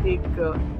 एक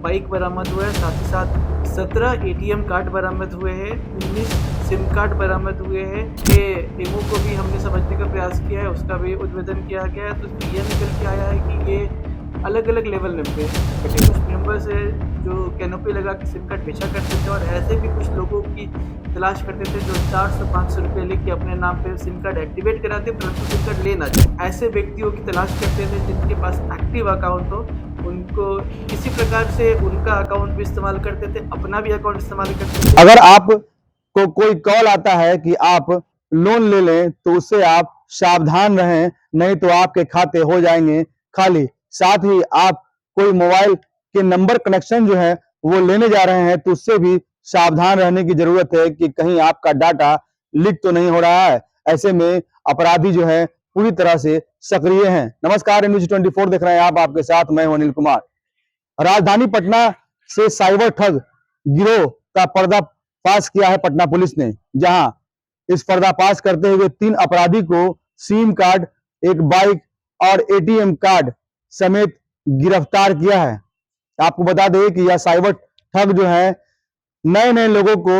बाइक बरामद हुआ है, साथ ही साथ 17 एटीएम कार्ड बरामद हुए हैं, 19 सिम कार्ड बरामद हुए हैं। ये डेमो को भी हमने समझने का प्रयास किया है, उसका भी उद्भेदन किया गया है, तो उसमें यह निकल के आया है कि ये अलग-अलग लेवल में बटे कुछ मेंबर्स हैं जो कैनोपी लगा के सिम कार्ड बेचा करते थे और ऐसे भी कुछ लोगों की तलाश करते थे जो 400-500 रुपए लेके अपने नाम पे सिम कार्ड एक्टिवेट कराते परंतु सिम कार्ड ले ना जाए। ऐसे व्यक्तियों की तलाश करते थे जिनके पास एक्टिव अकाउंट हो, उनको किसी प्रकार से उनका अकाउंट भी इस्तेमाल करते थे, अपना भी अकाउंट इस्तेमाल करते थे। अगर आपको कोई कॉल आता है कि आप लोन ले लें तो उससे आप सावधान रहें, नहीं तो आपके खाते हो जाएंगे खाली। साथ ही आप कोई मोबाइल के नंबर कनेक्शन जो है वो लेने जा रहे हैं तो उससे भी सावधान रहने की जरूरत है कि कहीं आपका डाटा लीक तो नहीं हो रहा है। ऐसे में अपराधी जो है पूरी तरह से सक्रिय हैं। नमस्कार, न्यूज 24 देख रहे हैं आप, आपके साथ मैं हूं अनिल कुमार। राजधानी पटना से साइबर ठग गिरोह का पर्दाफाश किया है पटना पुलिस ने, जहां इस पर्दाफाश करते हुए 3 अपराधी को सिम कार्ड, एक बाइक और एटीएम कार्ड समेत गिरफ्तार किया है। आपको बता दें कि यह साइबर ठग जो है नए नए लोगों को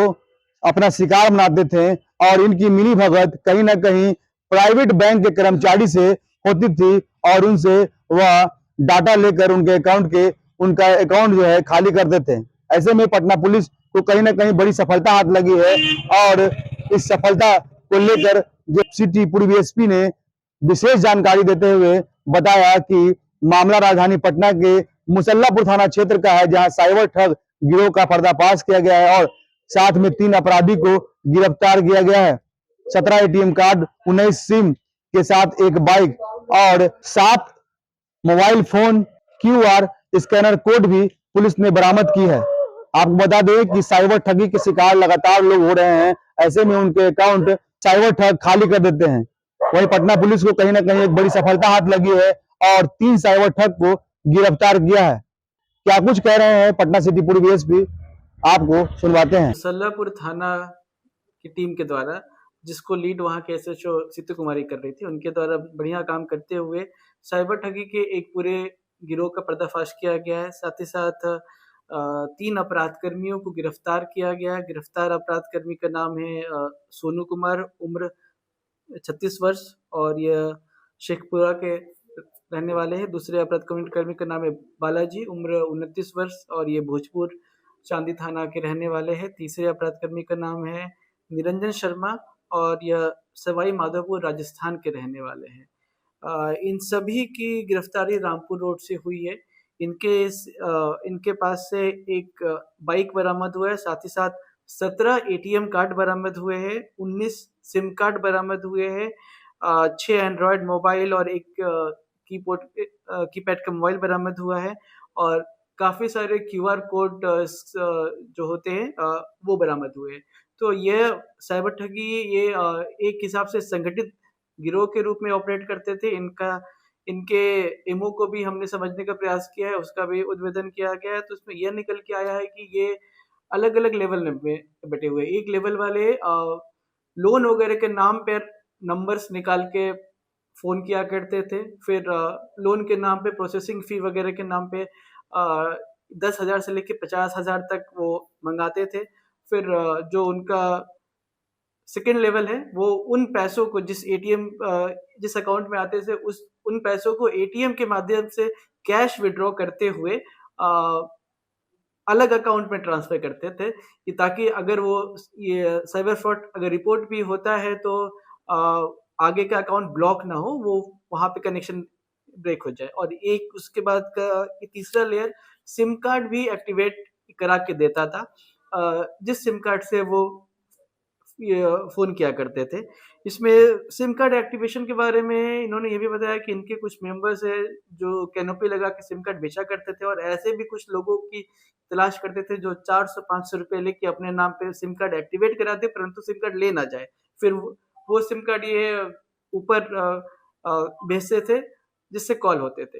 अपना शिकार बनाते थे और इनकी मिली भगत कहीं ना कहीं प्राइवेट बैंक के कर्मचारी से होती थी और उनसे वह डाटा लेकर उनका अकाउंट जो है खाली करते थे। ऐसे में पटना पुलिस को कहीं ना कहीं बड़ी सफलता हाथ लगी है और इस सफलता को लेकर जो सिटी पूर्व एसपी ने विशेष जानकारी देते हुए बताया कि मामला राजधानी पटना के मुसल्लापुर थाना क्षेत्र का है, जहां साइबर ठग गिरोह का पर्दाफाश किया गया है और साथ में 3 अपराधी को गिरफ्तार किया गया है। 17 एटीएम कार्ड, 19 सिम के साथ एक बाइक और 7 mobile phone QR scanner code भी पुलिस ने बरामद की है। आपको बता दें कि साइबर ठगी के शिकार लगातार लोग हो रहे हैं, ऐसे में उनके अकाउंट साइबर ठग खाली कर देते हैं। वहीं पटना पुलिस को कहीं ना कहीं एक बड़ी सफलता हाथ लगी है और 3 साइबर ठग को गिरफ्तार किया है। क्या कुछ कह रहे हैं पटना सिटी पूर्व एसपी, आपको सुनवाते हैं। मुसल्लापुर थाना की टीम के द्वारा, जिसको लीड वहाँ के एसएचओ सीतू कुमारी कर रही थी, उनके द्वारा बढ़िया काम करते हुए साइबर ठगी के एक पूरे गिरोह का पर्दाफाश किया गया है। साथ ही साथ 3 अपराध कर्मियों को गिरफ्तार किया गया है। गिरफ्तार अपराध कर्मी का नाम है सोनू कुमार, उम्र 36 वर्ष और यह शेखपुरा के रहने वाले हैं। दूसरे अपराध कर्मी का नाम है बालाजी, उम्र 29 वर्ष और ये भोजपुर चांदी थाना के रहने वाले हैं। तीसरे अपराध कर्मी का नाम है निरंजन शर्मा और यह सवाई माधोपुर राजस्थान के रहने वाले हैं। इन सभी की गिरफ्तारी रामपुर रोड से हुई है। इनके पास से एक बाइक बरामद हुआ है, साथ ही साथ 17 एटीएम कार्ड बरामद हुए हैं, 19 सिम कार्ड बरामद हुए हैं, 6 एंड्रॉयड मोबाइल और एक कीपैड का मोबाइल बरामद हुआ है और काफ़ी सारे क्यूआर कोड जो होते हैं वो बरामद हुए हैं। तो ये साइबर ठगी ये एक हिसाब से संगठित गिरोह के रूप में ऑपरेट करते थे। इनके एमओ को भी हमने समझने का प्रयास किया है, उसका भी उद्भेदन किया गया है, तो उसमें यह निकल के आया है कि ये अलग-अलग लेवल में बटे हुए हैं। एक लेवल वाले लोन वगैरह के नाम पर नंबर्स निकाल के फ़ोन किया करते थे, फिर लोन के नाम पे प्रोसेसिंग फ़ी वगैरह के नाम पे 10,000 से लेके 50,000 तक वो मंगाते थे। फिर जो उनका सेकेंड लेवल है वो उन पैसों को जिस अकाउंट में आते थे उन पैसों को एटीएम के माध्यम से कैश विड्रॉ करते हुए अलग अकाउंट में ट्रांसफर करते थे कि ताकि अगर वो ये साइबर फ्रॉड अगर रिपोर्ट भी होता है तो आगे का अकाउंट ब्लॉक ना हो, वो वहाँ पे कनेक्शन ब्रेक हो जाए। और एक उसके बाद का तीसरा लेयर सिम कार्ड भी एक्टिवेट करा के देता था, जिस सिम कार्ड से वो फ़ोन किया करते थे। इसमें सिम कार्ड एक्टिवेशन के बारे में इन्होंने ये भी बताया कि इनके कुछ मेंबर्स हैं जो कैनोपी लगा के सिम कार्ड बेचा करते थे और ऐसे भी कुछ लोगों की तलाश करते थे जो 400-500 रुपए लेके अपने नाम पे सिम कार्ड एक्टिवेट कराते परंतु सिम कार्ड ले ना जाए। फिर वो सिम कार्ड ये ऊपर भेजते थे जिससे कॉल होते थे।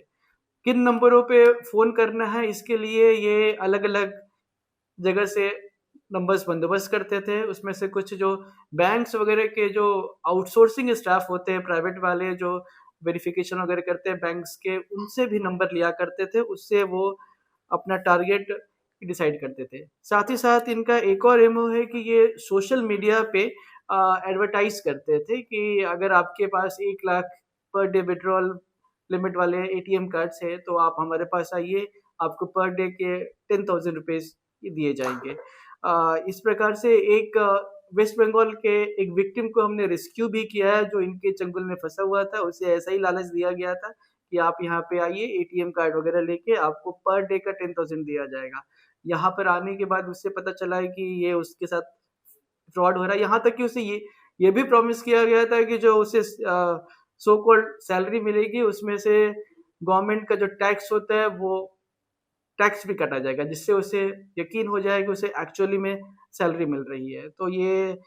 किन नंबरों पे फ़ोन करना है इसके लिए ये अलग-अलग जगह से नंबर्स बंदोबस्त करते थे। उसमें से कुछ जो बैंक्स वगैरह के जो आउटसोर्सिंग स्टाफ होते हैं, प्राइवेट वाले जो वेरिफिकेशन वगैरह करते हैं बैंक्स के, उनसे भी नंबर लिया करते थे। उससे वो अपना टारगेट डिसाइड करते थे। साथ ही साथ इनका एक और एमओ है कि ये सोशल मीडिया पे एडवर्टाइज करते थे कि अगर आपके पास 1 lakh per day withdrawal limit वाले एटीएम कार्ड्स है तो आप हमारे पास आइए, आपको पर डे के 10,000 रुपीज दिए जाएंगे। इस प्रकार से एक वेस्ट बंगाल के एक विक्टिम को हमने रेस्क्यू भी किया है जो इनके चंगुल में फंसा हुआ था। उसे ऐसा ही लालच दिया गया था कि आप यहाँ पे आइए, एटीएम कार्ड वगैरह लेके आपको पर डे का 10,000 दिया जाएगा। यहाँ पर आने के बाद उससे पता चला है कि ये उसके साथ फ्रॉड हो रहा है। यहाँ तक कि उसे ये भी प्रॉमिस किया गया था कि जो उसे सो कॉल्ड सैलरी मिलेगी उसमें से गवर्नमेंट का जो टैक्स होता है वो टैक्स भी काटा जाएगा, जिससे उसे यकीन हो जाए कि उसे एक्चुअली में सैलरी मिल रही है। तो ये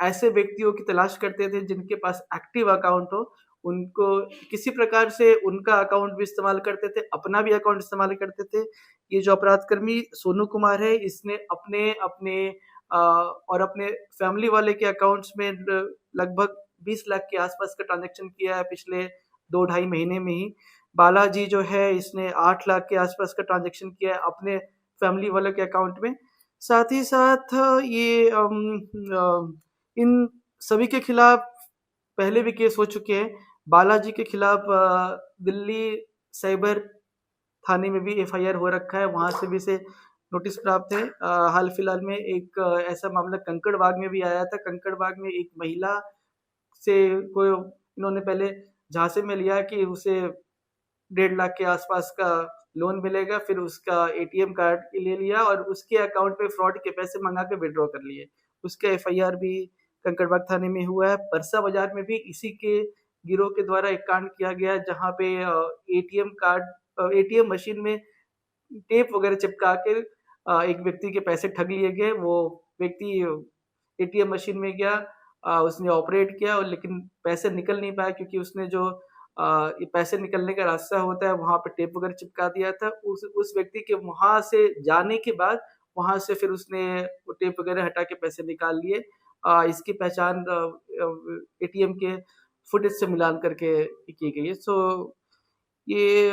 ऐसे व्यक्तियों की तलाश करते थे जिनके पास एक्टिव अकाउंट हो, उनको किसी प्रकार से उनका अकाउंट भी इस्तेमाल करते थे, अपना भी अकाउंट इस्तेमाल करते थे। ये जो अपराधकर्मी सोनू कुमार है, इसने अपने अपने और अपने फैमिली वाले के अकाउंट्स में लगभग 20 लाख के आसपास का ट्रांजैक्शन किया है पिछले 2 ढाई महीने में ही। बालाजी जो है इसने 8 लाख के आसपास का ट्रांजैक्शन किया है अपने फैमिली वालों के अकाउंट में। साथ ही साथ ये इन सभी के खिलाफ पहले भी केस हो चुके हैं। बालाजी के खिलाफ दिल्ली साइबर थाने में भी एफआईआर हो रखा है, वहां से भी से नोटिस प्राप्त है। हाल फिलहाल में एक ऐसा मामला कंकड़बाग में भी आया था। कंकड़बाग में एक महिला से को इन्होंने पहले झांसे में लिया कि उसे 1.5 लाख के आसपास का लोन मिलेगा, फिर उसका एटीएम कार्ड ले लिया और उसके अकाउंट पे फ्रॉड के पैसे मंगा के विड्रॉ कर लिए। उसका एफआईआर भी कंकड़बाग थाने में हुआ है। परसा बाजार में भी इसी के गिरोह के द्वारा एक कांड किया गया जहां पे एटीएम मशीन में टेप वगैरह चिपका के एक व्यक्ति के पैसे ठग लिए गए। वो व्यक्ति एटीएम मशीन में गया, उसने ऑपरेट किया और लेकिन पैसे निकल नहीं पाया क्योंकि उसने जो ये पैसे निकलने का रास्ता होता है वहां पे टेप वगैरह चिपका दिया था। उस व्यक्ति के वहां से जाने के बाद वहां से फिर उसने वो टेप वगैरह हटा के पैसे निकाल लिए। इसकी पहचान एटीएम के फुटेज से मिलान करके की गई है। सो ये